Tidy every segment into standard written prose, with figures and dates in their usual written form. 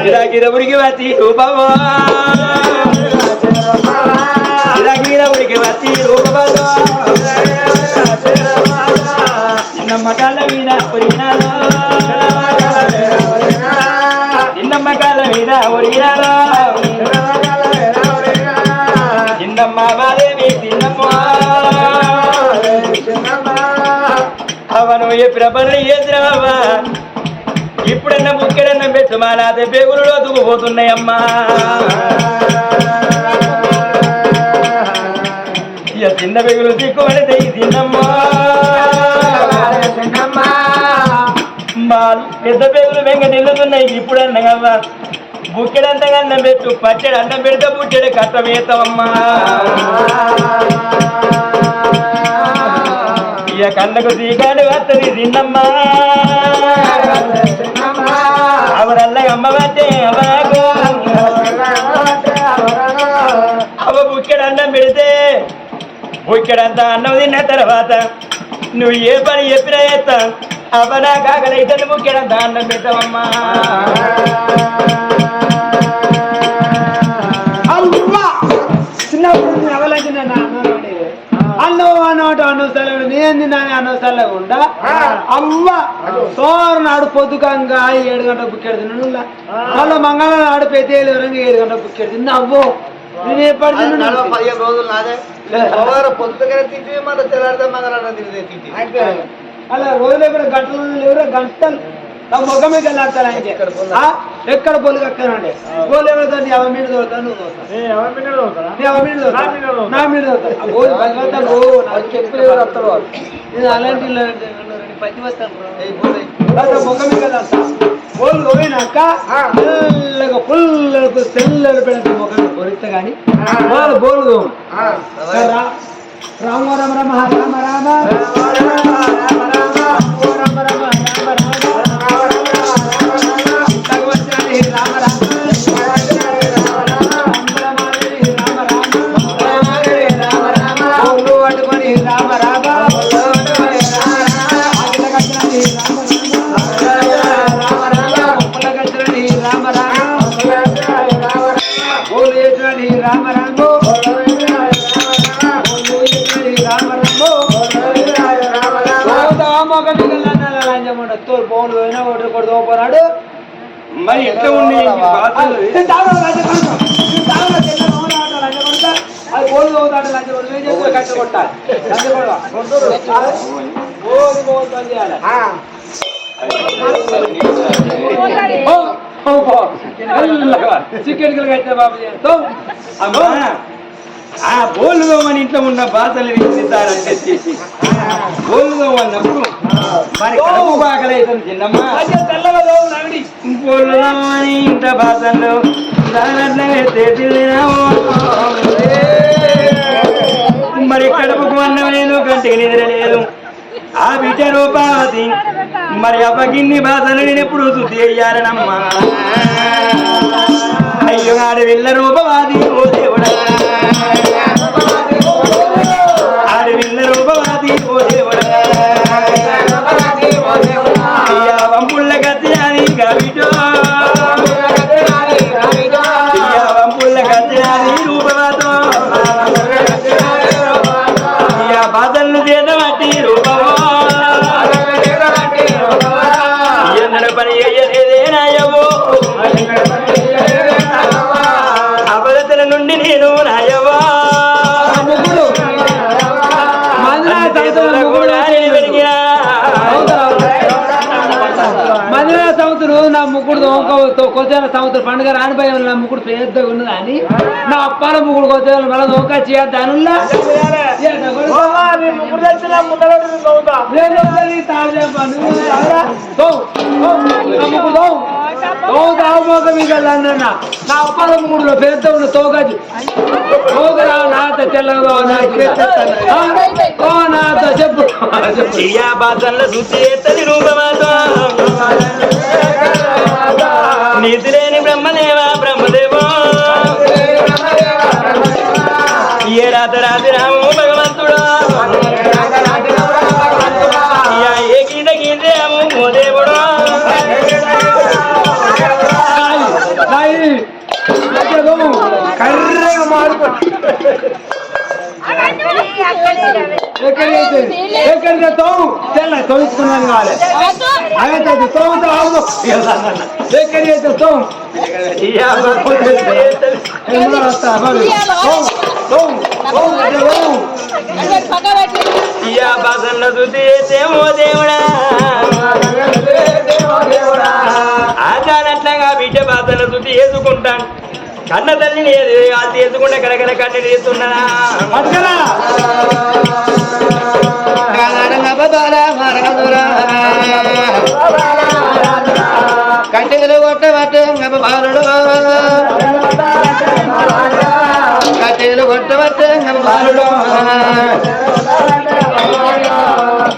గిరగిరవుడికి వచ్చి రూపమో గిరగిరవుడికి వచ్చి రూపమో చిన్నమ్మ కాళ్ళ మీద ఒరిగినాలో చిన్నమ్మ కాళ్ళ మీద ఒరిగినాలో చిన్నమ్మ మాదేవి చిన్నమ్మ అవను చెప్పిన పనులు చేసినవా ఇప్పుడన్నా ముక్కడన్నా పెట్టు మా నాదే పేగులలో దుక్కుపోతున్నాయమ్మా ఇక చిన్న పేగులు దిక్కుపడితే తిన్నమ్మా మాలు పెద్ద పేగులు వెంగ నిల్లుతున్నాయి ఇప్పుడన్నా కవ్వా బుక్కెడంతగా అన్నం పెట్టు పచ్చడి అన్నం పెడితే బుట్టెడు కట్ట వేస్తామమ్మా ఇక కళ్ళకు తీగాడు వస్తుంది తిన్నమ్మా అవరల్ల అమ్మబట్టే అమ్మకు అవ బుక్కెడు అన్నం పెడితే బుక్కెడంతా అన్నం తిన్న తర్వాత నువ్వు ఏ పని చెప్పినా చేస్తా అవ నా కాకలైతే బుక్కెడంతా అన్నం పెట్టవమ్మా చిన్నప్పుడు ఎవరైతే అన్నం అన్నమాట అనవసరం నేను తిన్నాను అనవసరంగా అవ్వ సోమవారం నాడు పొద్దుకంగా 7 గంటలకు బుక్కెడు తిన్నాను మళ్ళీ మంగళవారం నాడు పెద్ద 7 గంటలకు బుక్కెడు తిన్నా అవ్వో నేను ఎప్పుడు తిన్నాను 15 రోజులు నాదే పొద్దుగానే తింటే మళ్ళీ తెల్లారితే మంగళవారం తింటే అలా రోజులు కూడా గంటలు ఎవరో గంటలు నా ముఖమే వెళ్ళాలి ఆయనకి ఎక్కడ పోలు కక్కానండి పోలు ఎవరు 50 మీటర్ చదువుతాను నువ్వు నా మీద నేను అలాంటి పచ్చి వస్తాను ముఖమే వెళ్ళాలి పోలు పోయినాక తెల్లగా పుల్లకు తెల్లలు పెడితే ముఖమే పొరిస్తే కానీ వాళ్ళు పోలు రామ రామ రామ రామ రామ బోన్లు పోయినా ఒకటి కొడుతూ పోనాడు మరి ఎట్లా ఉన్నాయి అది బోన్లు పోతాడు లంచ కొడుతూ కట్ట కొట్టాలి చికెన్ కట్టే బాబు చేస్తాం అమ్మా ఆ బోలుదో మన ఇంట్లో ఉన్న బాధలు విసిరిద్దారని చెప్పేసి బోలుదో అన్నప్పుడు మరి కడుపు బాగలైతుంది చిన్నమ్మా బోలుదో అని ఇంత బాధలు మరి కడుపుకు అన్నం లేదు కంటికి నిద్ర లేదు ఆ బిడ్డ రూపావతి మరి అప్పగిన్ని బాధలు నేను ఎప్పుడు శుద్ధి అయ్యారనమ్మా అయ్యో ఆడ వెళ్ళ రూపవాది ఓ దేవుడా ఆడవిల్ల రూపవాది ఓ దేవుడా వంపుళ్ళ కత్తిరాది కవిటో వంపుళ్ళ కత్తిరాది రూపవాదో బాధలను చేతబట్టి రూపమో ఎన్నడ పని అయ్యేదేనాయవో అబలతల నుండి నేను నాయవా మధ్య సంవత్సరం నా ముగ్గురు కొద్ది సంవత్సరం పండుగ రానిపోయే నా ముగ్గురు పెద్దగా ఉన్నది అని నా అప్పాల ముగ్గురు కొద్ది మళ్ళీ దోకా చేయద్దానుల్లా నా అప్పాల ముగ్గురులో పెద్ద ఉన్న తోగది నాతో తెల్లగా నాతో చెప్పు బాధల్లో శుద్ధి చేస్తుంది రూపమాతో నీతి లేని బ్రహ్మదేవా బ్రహ్మదేవో ఏ రాత్రి రాత్రి రాము భగవంతుడా ఏ గీత గీతేము ఓ దేవుడు ఎక్కడికి తోము తోయించుకున్నాను కావాలి అయితే తోముతో ఆగు ఎక్కడికి తోము బాసన్న చూసేమో దేవుడా ఆచారట్లంగా బిడ్డ బాసన్న చూసి వేసుకుంటాను కన్న తల్లిని వేసుకుంటే కరకర కన్నీరు వేస్తున్నా కట్టెలు కొట్టబట్టే బాలుడు కట్టెలు కొట్టబట్టే బాలుడు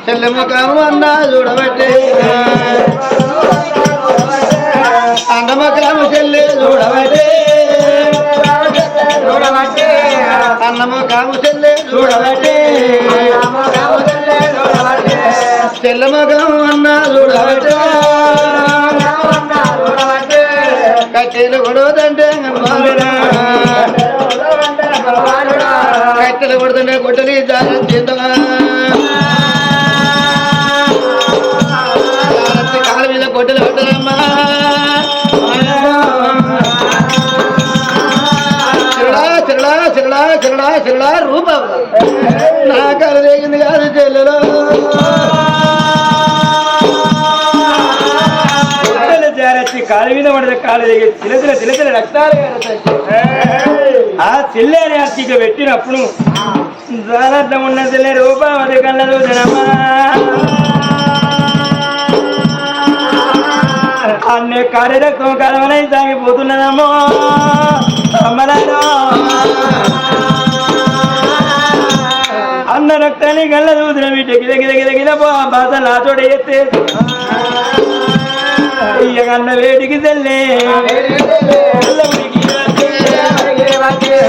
చెల్లెమ్మకము అన్న చూడబట్టే అన్నమ్మకము చెల్లి చూడబట్టే అన్నమ్మకము చెల్లి చూడబట్టే చెల్లెమ్మకము అన్న చూడబట్టే కట్టెలు కొడవదంటే కట్టెలు కొడుతుంటే కొట్టలి జాగ్రత్త చేద్దామా కాళ్ళ మీద కొట్టెలు కొట్టదమ్మా చిరడా చిరడా చిరడా చిరడా రూపం నా కళ రేగింది కాదు చెల్లెలో కాలు మీద పడితే కాలు దిగి చిలచిల చిలచిల రక్తాలు ఆ చెల్లెని అతిగా పెట్టినప్పుడు జాగ్రత్త ఉన్న చెల్లె రూపావతి కళ్ళ చూసినమ్మా అన్నే కార్యరక్తం కలవనై సాగిపోతున్నదమ్మో అమ్మలారో అన్న రక్తాన్ని కళ్ళ చూసిన వీటికి గిల బాధ నాతోడ ఎత్తే అన్న వేడికి తెల్లే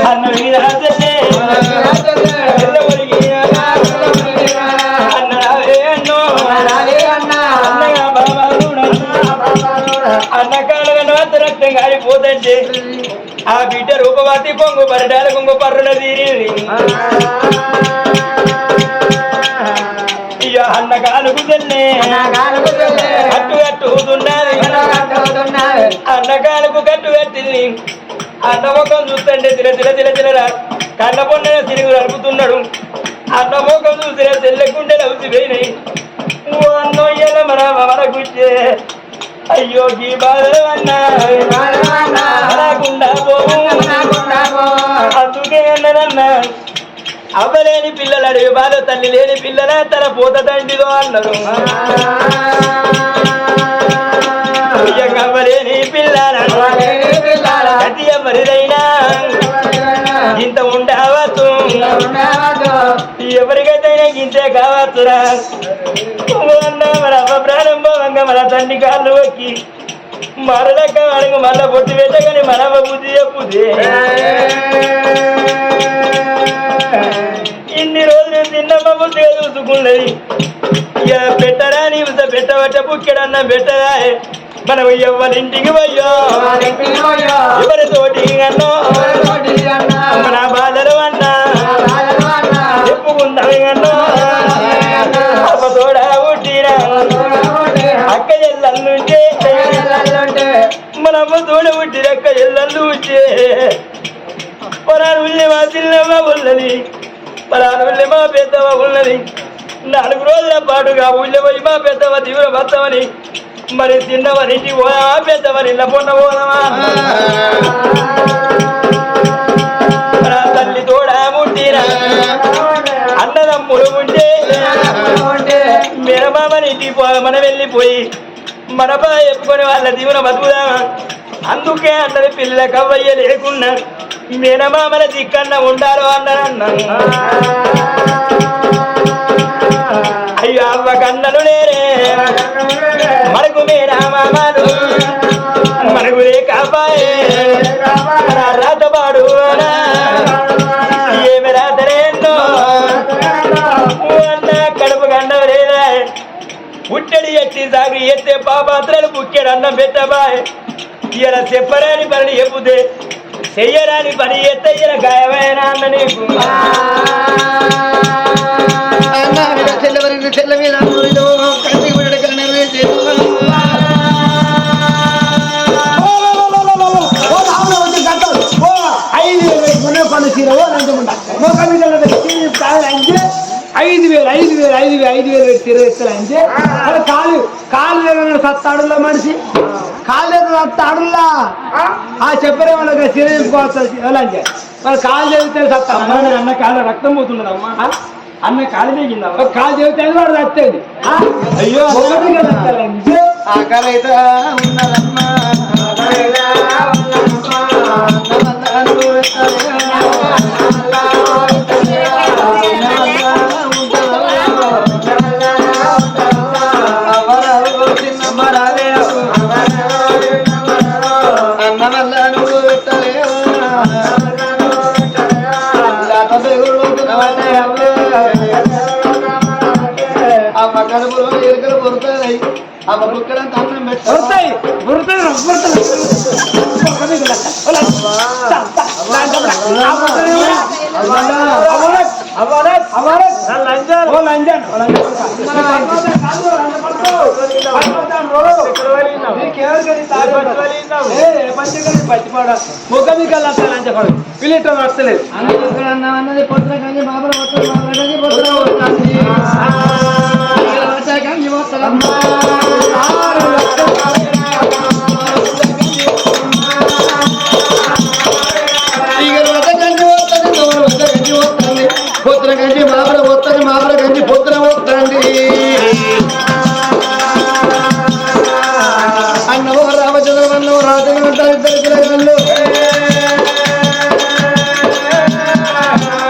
అన్న మీద తెల్లే అన్న రావే అన్నో అన్నగా బాబా అన్న కాళ్ళ రక్తం కాలిపోతంటే ఆ బిడ్డ రూపవతి కొంగు పరడాల కొంగు పర్రుల తీరింది అన్న కాలుకు తెల్లే కట్టు కట్టుతున్నది అన్న కాలుకు కట్టు కట్టింది అన్న ముఖం చూస్తుంటే తిల కన్న పొన్న తిరిగి నడుపుతున్నాడు అన్న ముఖం చూసిన తెల్లకుంటే నవ్వుసిపోయినాయి అన్నో ఇలా మన గుచ్చే అయ్యో గీ బాధలు అన్నా పోవు అందుకే అన్నదన్నా అవ్వలేని పిల్లలు అడిగి బాధ తల్లి లేని పిల్లల తన పోత తండ్రిలో అన్నారు అవ్వలేని పిల్లలు ప్రతి ఎవరిదైనా ఇంత ఉండవచ్చు ఎవరికైతే ఇంతే కావచ్చురా అన్న మన అవ్వ ప్రారంభంగా మన తండ్రి కాళ్ళు వచ్చి మరలక్క అడుగు మళ్ళా పొట్టి పెట్టగానే మన అవ్వ బుద్ధి చెప్పుదే ఇన్ని రోజులు తిన్నమ్మ బుద్ధిగా చూసుకున్నది ఇక పెట్టరా నీ పెట్టబట్ట బుక్కెడన్న పెట్టరా మనం ఎవరింటికి పోయో ఎవరితోటి అన్నో మన బాధలు అన్నా చెప్పుకుందాం అన్నో అమ్మ తోడా పుట్టిరా అక్క ఎల్లల్లుంటే మన అమ్మ తోడ పుట్టిన అక్క ఎల్లల్లు ఉంటే పొలాలు ఉల్లి మా చిన్నమ్మ ఉన్నది పొలాలు ఉల్లి మా పెద్దమ్మ ఉన్నది 4 రోజుల పాటుగా ఊళ్ళో పోయి మా పెద్దమ్మ తీవ్ర భర్తమని మరి చిన్నవరింటి పోదామా పెద్దవరి పొన్న పోదామా తల్లి తోడా ముట్టినా అన్నదమ్ములు ఉంటే మేనమామనింటి మనం వెళ్ళిపోయి మన బా చెప్పుకొని వాళ్ళ దీవెన బతుకుదామా అందుకే అన్నది పిల్లల కవ్వయ్య లేకున్నా మేనమామల దిక్కన్న ఉండాలో అన్నాను అయ్యో అవ్వ కన్నలు లేరే మనకు మేనమామలు మనకు లేకవ్వాయే రాతపాడు ఏమి రాతరేందో అన్న కడుపు కండవలేదా పుట్టడి ఎట్టి సాగి ఎత్తే పాపాత్రలు పుక్కెడు అన్నం పెట్టబాయ్ ఇలా చెప్పరాని పని చెప్పుతే చెయ్యరాని పని ఎత్తయ్యన గాయమైన అన్న నీకు చెల్ల మీద ఐదు వేలు తిరగెత్తాలంటే కాలు కాలు సత్తాడుల్లా మనిషి కాలు సత్తాడుల్లా ఆ చెప్పరే వాళ్ళకి సిర చెప్పుకోవచ్చు అంటే వాళ్ళు కాలు చెబితే సత్తా అన్న కాళ్ళ రక్తం పోతున్నదమ్మా అన్న కాలు దిగిందమ్మా కాలు చెబితే వాడు సత్తేది అయ్యో ఆకలైతే ఉన్నదమ్మా ఎలుకలు పొరుతాయి ఆ బుక్కడంతా అన్నం వస్తాయి పిల్లలు వస్తలేదు అన్నది పొద్దున కానీ బాబులు వస్తుంది పొద్దున వస్తుంది కానీ వస్తుందమ్మా పొద్దున గంజి మాబల వస్తుంది మాబల గంజి పొద్దున వస్తుంది అన్నవో రామచంద్రం అన్నవో రాజంగా ఉంటారు ఇద్దరు పిల్లలు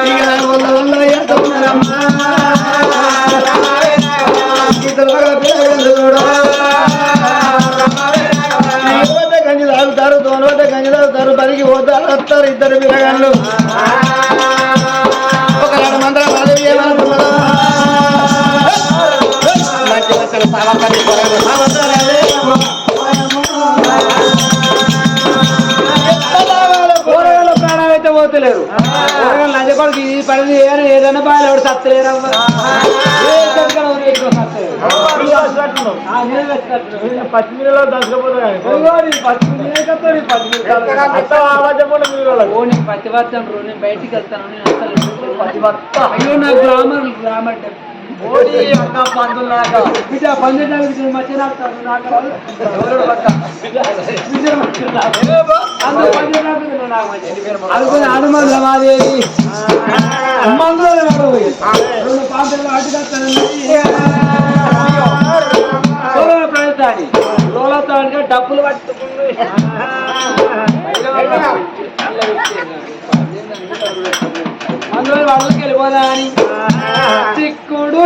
ఇక వల్ల వల్ల ఎంత ఉన్నారమ్మా ఇద్దరు పిల్లలు కూడా గంజి తాగుతారు దోనవద్ద గంజి తాగుతారు బలికి పోతారు వస్తారు ఇద్దరు పిల్లగాళ్ళు కూరగాయల ప్రాణం అయితే పోతలేరు కూరగాయలు లంచకొడికి ఇది పడింది ఏదైనా బాగా ఎవరు సత్తలేరు పచ్చిమిరలో దశకపోతే పచ్చివర్తం బయటికి వెళ్తాను అయ్యో నా గ్రామర్ హనుమల్ మాదేవి మందులో పాటలు అటుకొస్తానండి ప్రయత్నాన్ని రోలతో డబ్బులు పట్టుకుంది అందులో వాళ్ళకి వెళ్ళిపోదా అని చిక్కుడు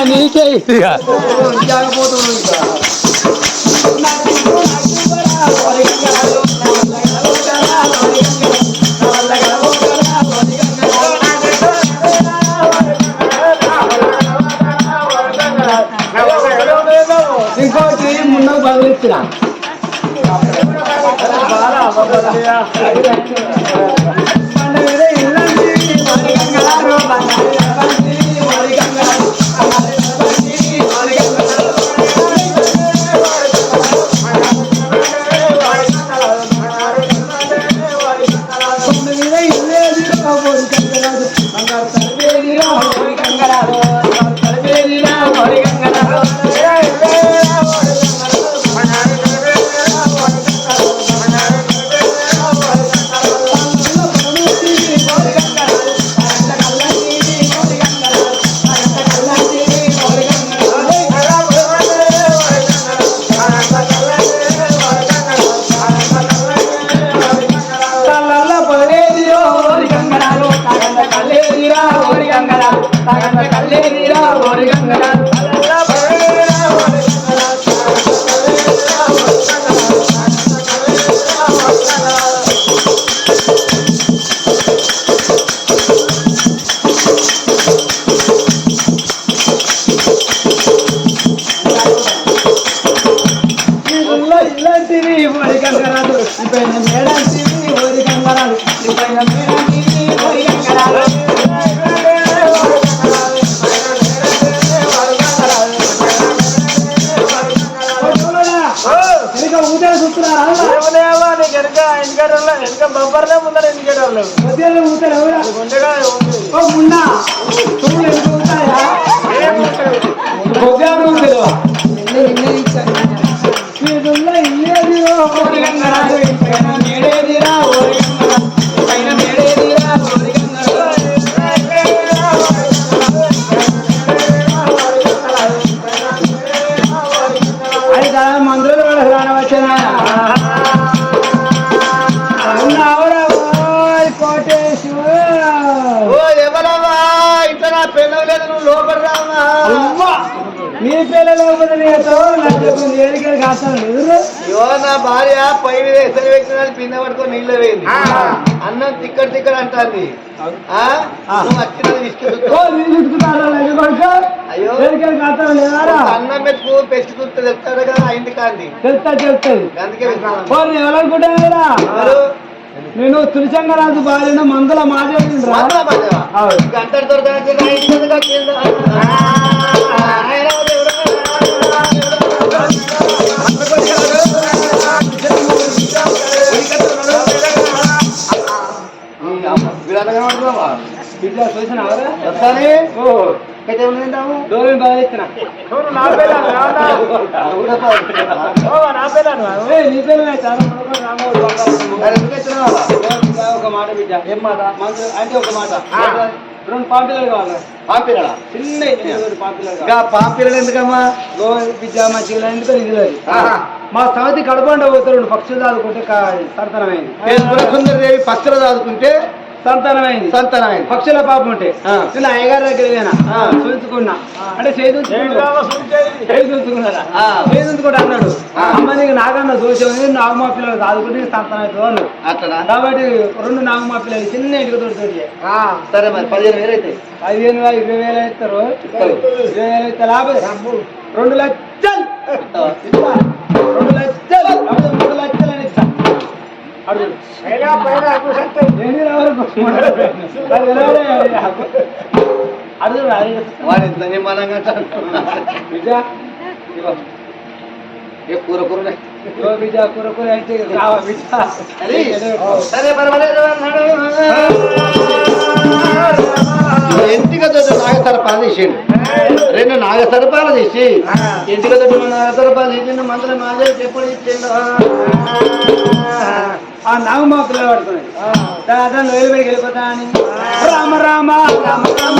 నీకే ఇంకోటి ముందు బదిలిస్తున్న ఓరి గంగరాజు ఈ పైన మేడంటివి ఓరి గంగరాజు ఈ పైన మేడంటివి ఓరి గంగరాజు ఊటే చూస్తున్నారా వెనక బొబ్బర్లే ముందర ఎన్నికేటోళ్ళు ఊతారు ఎవరా గుండెగా ఓ మున్నా తుమ్ములు ఎందుకు ఉంటాయా కొద్దిగా ఊతలు ఇల్లేదిరో ఓరి గంగరాజు పైన మేడేదిరా ఓరి గంగరాజు పైన మేడేదిరా ఓరి గంగరాజు అది కదా మందులు కూడా రానవచ్చనా కోటేశు ఓ ఎవరమ్మా ఇంట్లో నా పిల్లలు లేదు నువ్వు లోపల రావా నీ పిల్లలు ఏడికి కాస్తాను ఎదురు అయ్యో నా భార్య పై మీద ఎసరు వ్యక్తి పింద పట్టుకొని నీళ్ళు వేయింది అన్నం తిక్కడ అంటాంది నువ్వు వచ్చినది అయ్యో కాస్తాను లేదా అన్నం పెట్టుకు పెట్టి చూస్తే తెలుస్తాడు కదా అయింది కాంది తెలుస్తుంది అందుకే ఎవరనుకుంటా నేను తులసంగరాజు భార్యను మందుల మాట్లాడిండ్రా గంట దొరకదు ఇట్లా చూసినావరా తింటాము దూరం బాగా ఇచ్చిన నా పిల్లలు నీ పిల్లలు చాలా ఒక మాట బిడ్డ ఏం మాట అంటే ఒక మాట రెండు పాపిల్లలు కావాలి పాపిల్లడా చిన్న పాపిల్లలు ఇంకా పాపిల్లలు ఎందుకమ్మా బిడ్డ మా చిల్ల ఎందుకు ఇది మా సవతి కడపండ పోతే రెండు పక్షులు దాదుకుంటే సరతనమైంది సుందరదేవి పక్షులు దాదుకుంటే సంతానమైంది పక్షుల పాపం ఉంటే నేను అయ్యగారి దగ్గర పోయినా చూసుకున్నా అంటే చూసుకున్నారా చేయించుకుంటా అన్నాడు అమ్మ నీకు నాకన్నా దోషం నాగమా పిల్లలు దాదుకుంటే సంతానం అవుతుంది అన్నాడు అట్లా కాబట్టి రెండు నాగమా పిల్లలు చిన్న ఇంటికి తోటి సరే మరి 15,000 అయితే 15,000 20,000 ఇస్తారు 20,000 అయితే లాభం 2 లక్షలు 2 లక్షలు 3 లక్షలు అని ఇస్తా అడుగు వాడి మనంగా కూర కూర బిజా కూర కూర అయితే సరే ఇంటికతో నాగసరపాలు తీసిండు 2 నాగసరపాలు తీసి ఇంటికతో నాగసరపాలు తీసిండు మంత్రం మాదే ఎప్పుడు ఇచ్చిండు ఆ నాగమా పిల్లలు పడుతున్నాయి దాదాపు వేలుబడికి వెళ్ళిపోతా అని రామ రామ రామ రామ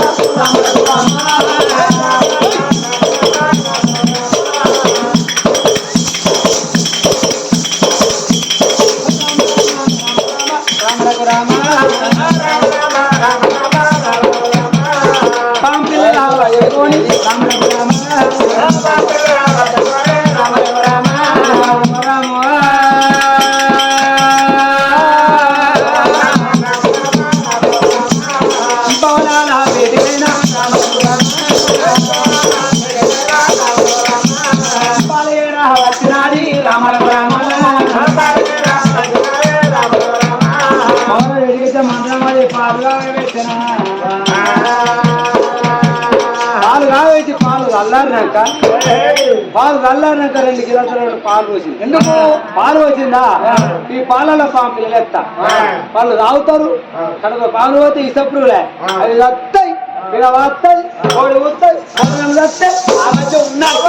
పాలు చల్లారినాక 2 కిలోల పాలు పోసింది. ఎందుకు పాలు వచ్చిందా ఈ పాలలో పిల్లలు ఎత్తా వాళ్ళు తాగుతారు కనుక పాలు పోతే ఈ సప్పుడులే అవి వస్తాయి పిల్ల వస్తాయి కోడి వస్తాయి వస్తాయి ఆ మధ్య ఉన్నారు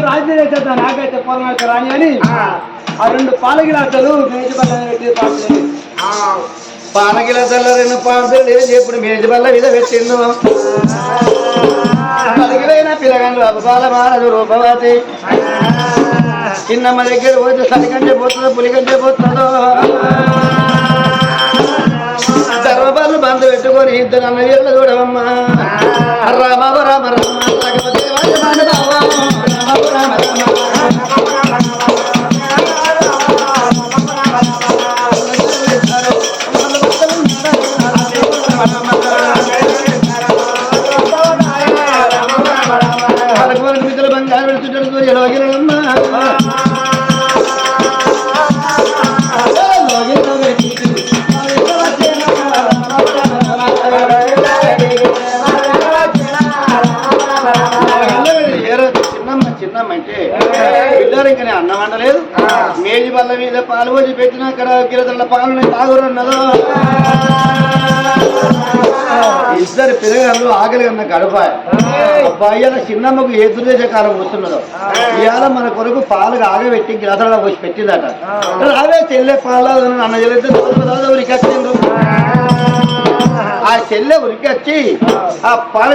రాజధాని చేస్తా నాకైతే పొలం రాని అని ఆ 2 పాల గిలాసాలు మేజు బల్ల పెట్టి పాపలు పానగిల చల్లరైన పాపలు ఎప్పుడు మేజు బల్ల మీద పెట్టిండు పలిగిలైన పిల్లగాండ్రు అపపాల మానదు రూపవతి చిన్నమ్మ దగ్గర పోతే సరికంటే పోతుందో పులికంటే పోతుందో సర్వపల్లు బంధు పెట్టుకొని 2 అన్నయ్యలు చూడవమ్మా రామ రామ కూడా ఇంకా నేను అన్నం వండలేదు మేజి బల్ల మీద పాలు పోసి పెట్టిన అక్కడ గిరదల పాలు తాగురన్నదో ఇద్దరు పిల్లగాళ్ళు ఆకలి కన్నా గడపాయ అబ్బాయి అలా చిన్నమ్మకు ఏ దుర్దేశ కాలం వస్తున్నదో ఇవాళ మన కొరకు పాలు ఆగబెట్టి గిరదల పోసి పెట్టిందట అవే చెల్లె పాలు అన్న చెల్లె ఉరికొచ్చిండ్రు ఆ చెల్లె ఉరికొచ్చి ఆ పాల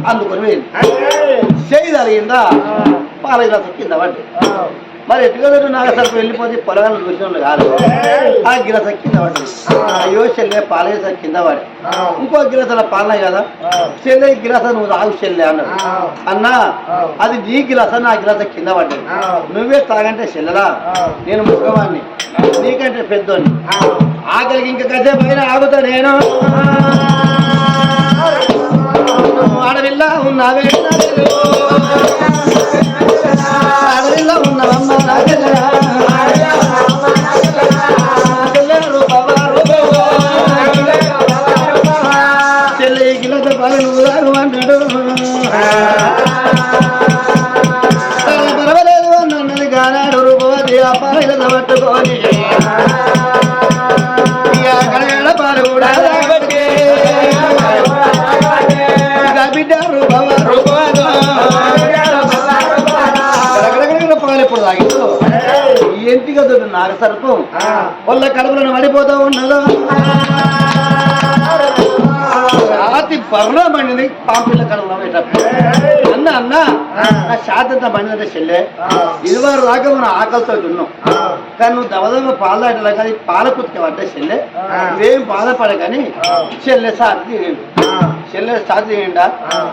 అందుకొని వెళ్ళి చేయి తగిలిందా పాల గిలాస కింద పడ్డి మరి ఎట్టుకదరు నాగసరికి వెళ్ళిపోతే పొలగాలను చూసిన కాదు ఆ గిలాస కింద పడ్డది అయ్యో చెల్లె పాల గిలాస కింద పడి ఇంకో గిలాసల పాలనాయి కదా చెల్లె గిలాస నువ్వు తాగు చెల్లె అన్నాడు అన్నా అది నీ గిలాస నా గిలాస కింద పడ్డది నువ్వే తాగంటే చెల్లెలా నేను ముఖవాన్ని నీకంటే పెద్దోని ఆకలికి ఇంకా కదే పైన ఆగుతా నేను ఆడవిల్ల ఉన్నావే ఆడవిల్ల ఉన్నవమ్మ చెల్లె గిలత పాలు నువ్వు తాగు అన్నాడు పర్వాలేదు అన్నది కానాడు రూపవతి ఆ పాలు పట్టుకొని కడగడ పాలు కూడా బిడ్డ పాలు ఎప్పుడు తాగిందో ఇంటికి నాగసరకు వాళ్ళ కడుపులను పడిపోతూ ఉన్నదో రాతి బర్ణ బండిని పాంపిల్ల కడుపులో అన్న అన్న నా శాతంత బండి చెల్లె ఇదివారు దాకా మనం ఆకలితో ఉన్నాం కానీ నువ్వు దవదవ పాలు దాటలా కానీ పాల కుతికి పడ్డా చెల్లె నువ్వేం బాధపడ కానీ చెల్లె సాతి తిరిగిండు చెల్లె సాతి తిరిగిండా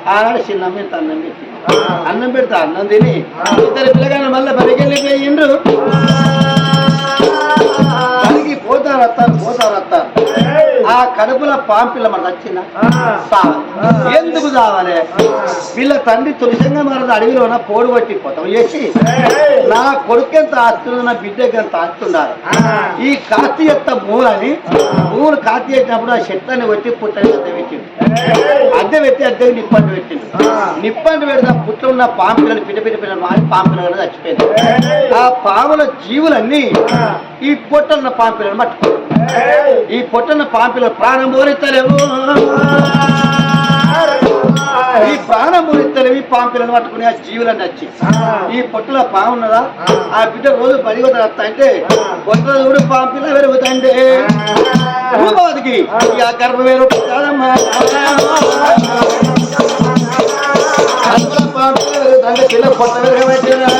ఆనాడు చిన్నమ్మ ఇంత అన్నం పెట్టి అన్నం పెడతా అన్నం తిని ఇద్దరు పిల్లగానే మళ్ళీ పరిగెళ్ళిపోయిండ్రు పనికి పోతారు వస్తారు ఆ కడుపుల పాంపిల్ల మన వచ్చిందా సావాలి ఎందుకు సావాలి వీళ్ళ తండ్రి తులసంగా మన అడవిలోన పోడు పట్టి పోతాం చేసి నా కొడుకెంత ఆస్తుందో నా బిడ్డకి ఎంత ఆస్తుండాలి ఈ కాస్తి యొక్క భూములని భూములు కాస్తి చేసినప్పుడు ఆ చెట్లని వచ్చి పుట్టని అద్దె పెట్టిండు అద్దె పెట్టి అద్దెకి నిప్పంటి పెట్టిండు నిప్పంటి పెడితే పుట్ల ఉన్న పాంపిల్లని పిట్ట మారి పాంపిల్ల చచ్చిపోయింది ఆ పాముల జీవులన్నీ ఈ పొట్టన్న పాంపిల్లను పట్టుకోండి ఈ పొట్టన్న పాంపిల్ల ప్రాణం పోరెత్తలేవు ఈ ప్రాణం పోరెత్తలేవు ఈ పాంపిల్లను పట్టుకుని ఆ జీవులన్నీ వచ్చి ఈ పొట్టలో పాము ఉన్నదా ఆ బిడ్డ రోజు పరిగొత వస్తా అంటే పొట్టలో కూడా పాంపిల్ల పెరుగుతాంటే రూపవతికి ఆ గర్భం వేరు కాదమ్మా పాంపిల్ల పెరుగుతాంటే పిల్ల పొట్ట పెరగబట్టినా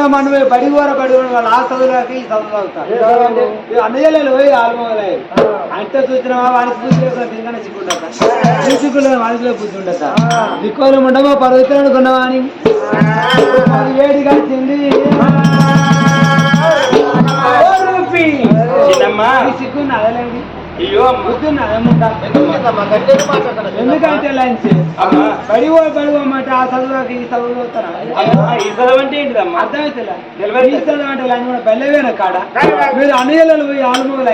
మనం బడిగోర వాళ్ళు ఆ చదువులకి ఈ చదువులు అవుతారు అన్నయ్యలు పోయి ఆల్మోలే అంటే చూసినావా వాడికి పూజ తింగానే చిక్కుంటా చిక్కులు మనసులో పూజ ఉండతా దిక్కులు ఉండమో పరుగుతాడు అనుకున్నావా అని ఏడు కలిసింది సిగ్గున్న అదలేండి అయ్యో ఎందుకంటే లైన్స్ బడివోమాట ఆ చదువుకి ఈ చదువులు వస్తారా ఈ చదువు అంటే ఏంటిదమ్మా అర్థమైతే ఈ చదువు అంటే లైన్ కూడా బెల్లవేనా కాడ మీరు అన్నయ్యలు పోయి ఆల్మోలు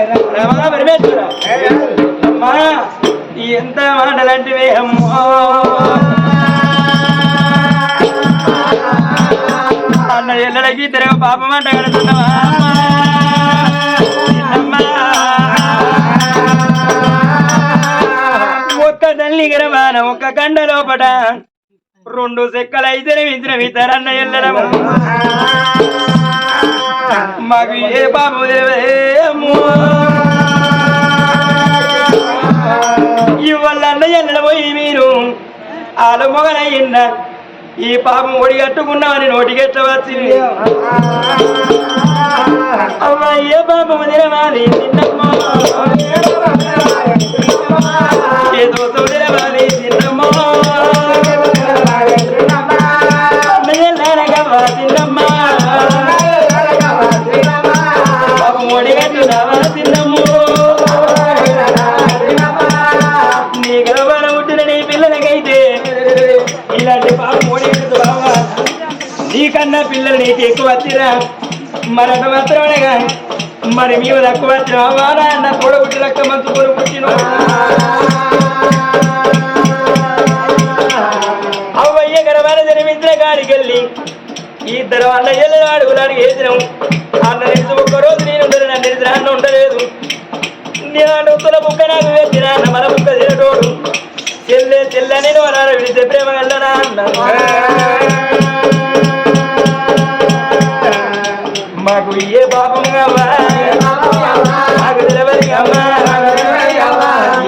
అమ్మా ఎంత మాటలంటివే అమ్మో అన్న ఎల్లడికి తిరగ పాపం అంట కడుతున్నావా ఒక్క తల్లి గరవాన ఒక్క కండ లోపట రెండు సెక్కలు అయితే మించిన ఇతరన్న ఎల్లడం మాకు ఏ పాపం తెలియదేమో ఇవల్ల అన్న ఎల్లడం పోయి మీరు ఆలు మొగలయ్యింద ఈ పాపం ఒడి కట్టుకున్నామని నోటికెట్ట వచ్చింది అమ్మా ఏ పాపము తినవాలి తిన్నమ్మా ఏ దోసం తినవాలి తిన్నమ్మా తిన్నమ్మా పాపం ఒడి కట్టున్నావా తిన్నమ్మో నీ గర్భాన పుట్టిన నీ పిల్లలకైతే పిల్లలు నీకు ఎక్కువ వచ్చిరా మరొక మాత్రమేగా మరి మేము తక్కువ వచ్చిన అన్న తోడబుట్టి రక్క మంచు కూడా పుట్టిన అవ్వయ్య గర్భాన జన్మించిన కాడికి వెళ్ళి ఇద్దరు అన్నయ్యలు అడుగులాడికి వేసినాం అన్న నిలిచి ఒక్కరోజు నేను ఉండను నన్ను నిలిచిన అన్న ఉండలేదు నేను ఉత్తర బుక్క నాకు వేసిన అన్న మన బుక్క తినటోడు చెల్లె నేను అన్నాడు విడితే ప్రేమ కల్లనా అన్న మాకు ఏ పాపం కావా మాకు తెలవరి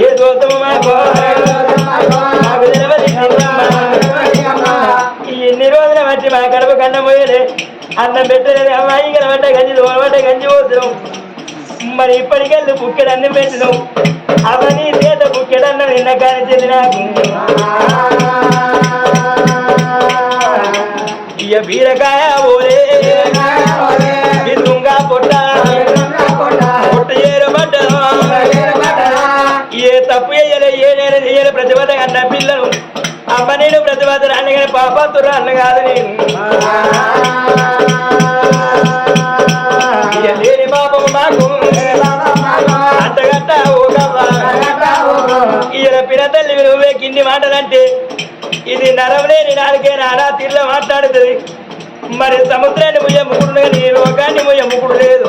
ఏ దోషము మాకు తెలవరి ఎన్ని రోజుల మట్టి మా కడుపు కన్న పోయలే అన్నం పెట్టలేదు అమ్మాయి కనబడ్డ గంజి దోమబడ్డ గంజి పోతున్నాం మరి ఇప్పటికెళ్ళి బుక్కెడు అన్నం పెట్టినాం అవన్నీ చేత బుక్కెడు అన్నం నిన్న కానీ చెల్లి నాకు ఇక బీరకాయ ఓలే బిందుగా పొట్ట ఏరు పడ్డ ఏ తప్పు వేయలే ఏ నేను చేయలే ప్రతిభత అన్న పిల్లలు అమ్మ నేను ప్రతిభత అన్నగానే పాపతురు అన్న కాదు నేను లేని పాపము మాకు అంతగట్ట ఈయన పిన తల్లి నువ్వే కిన్ని మాటలంటే ఇది నరవలేని నాలుగే నానా తీర్ల మాట్లాడుతుంది మరి సముద్రాన్ని ముయ్య ముకుడు లేదు ఈ లోకాన్ని ముయ్య ముకుడు లేదు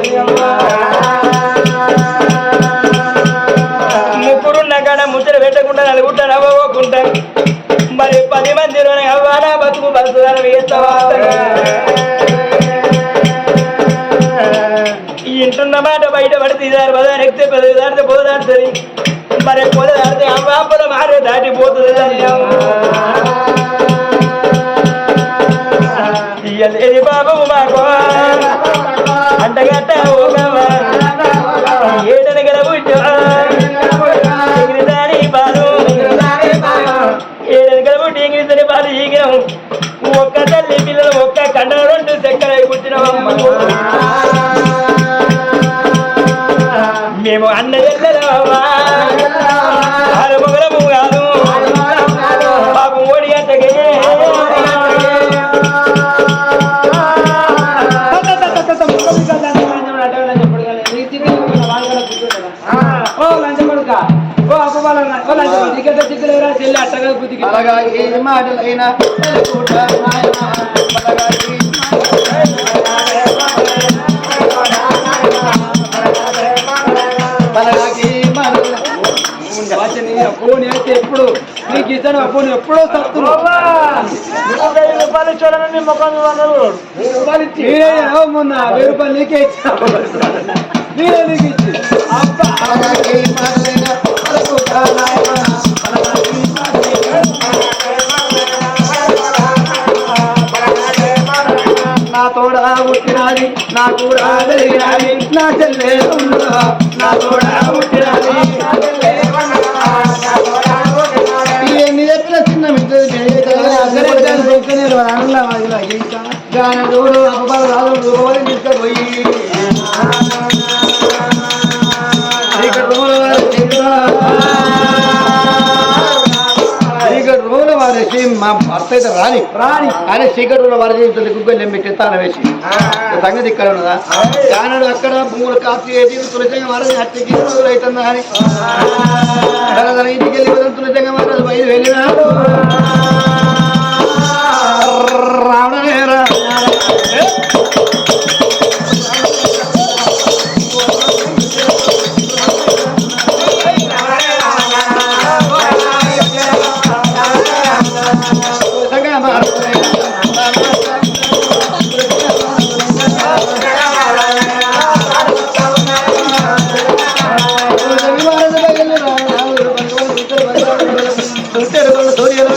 ముగ్గురున్న కాడ ముచ్చట పెట్టకుండా నలుగుంటా నవ్వకుండా మరి 10 మందిలో అవ్వానా బతుకు బతుకులను వేస్తావా ఈ ఇంటున్న మాట బయట పడితే ఇదారు పదాన్ని ఎక్కితే పది దాడితే పొద దాడుతుంది మరి పొద దాడితే అవ్వాపల మారే దాటిపోతుంది ఇయ్యలేని బాబు మాకు అంటగట్ట ఏడన గెలబుట్టిదాని పాలు ఏడన గెలబుట్టి ఎంగిలితని పాలు ఈగినాం ఒక్క తల్లి పిల్లలు ఒక్క కండలు 2 చెక్కలై పుట్టినవమ్మ మేము అన్న ఎల్లవా మొగలము కాదు బాబు ఓడి గంటకే చెల్లి అట్టగా బుద్ధికి మాటలైనా ఫోన్ అయితే ఎప్పుడు నీకు ఇస్తాను ఫోన్ ఎప్పుడో సత్తులు రూపాయలు చూడండి ముఖం మొన్న 1000 రూపాయలు నీకే ఇచ్చాను నేనే నీకు ఇచ్చి అబ్బా నా తోడ పుట్టినది నా కూడా జరిగినది నా చెల్లె నా తోడ పుట్టినది ఎన్ని చెప్పిన చిన్న మిత్రుడు అపబాలు రాదు రూపాయలు తీసుకుపోయి రోజుల వారేసి మా భర్త అయితే రాని ఆయన చీకటి రోజుల వారి గుగ్గులు పెట్టి తాన వేసి సంగతి ఇక్కడ ఉన్నదా కానడు అక్కడ భూములు కాపీ వేసి తులసంగా వారని హత్యకి రోజులు అవుతుందా అని తన ఇంటికి వెళ్ళి తులసంగా వారు బయలు వెళ్ళినా రావడమేరా సూర్యుడు